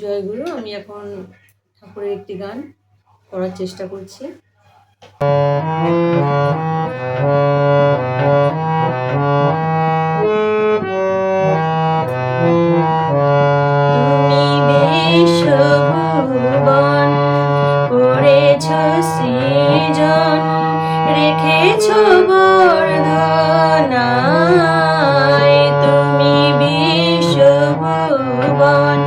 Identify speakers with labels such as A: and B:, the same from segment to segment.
A: জয়গুরু। আমি এখন ঠাকুরের একটি গান করার চেষ্টা করছি। তুমি বিশ্বভুবন করেছ সৃজন, রেখেছ বর্ণনায়। তুমি বিশ্বভুবন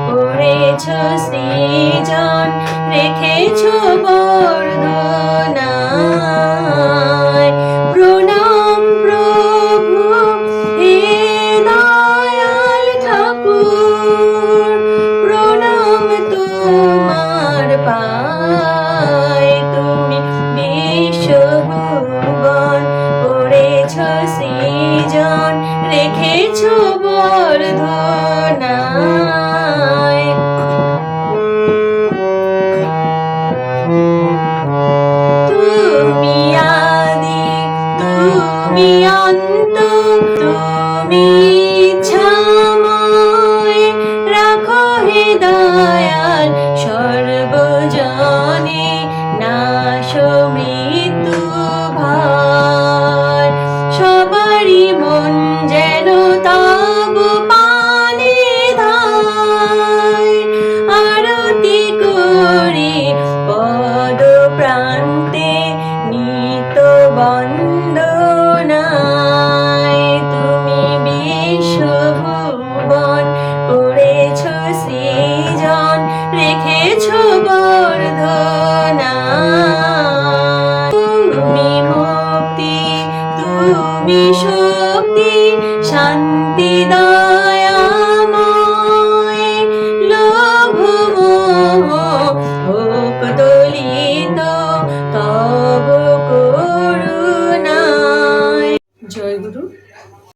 A: করেছ সৃজন, রেখেছ বর্ণনায়। প্রণাম প্রভু হে দয়াল ঠাকুর, প্রণাম তোমার পায়। তুমি বিশ্বভুবন করেছ সৃজন, রেখেছ বর্ণনায়। তুমি আদি, তুমি অন্ত, তুমি ইচ্ছাময়। রাখো হে দয়াল সর্বজনে নাশো মৃত্যু ভয়। সবারই মন যেন তব পানে ধায়, আরতি করি পদ প্রান্তে নিত বন্দনায়। তুমি বিশ্বভুবন করেছ সৃজন, রেখেছ বর্ধনায়। তুমি মুক্তি, তুমি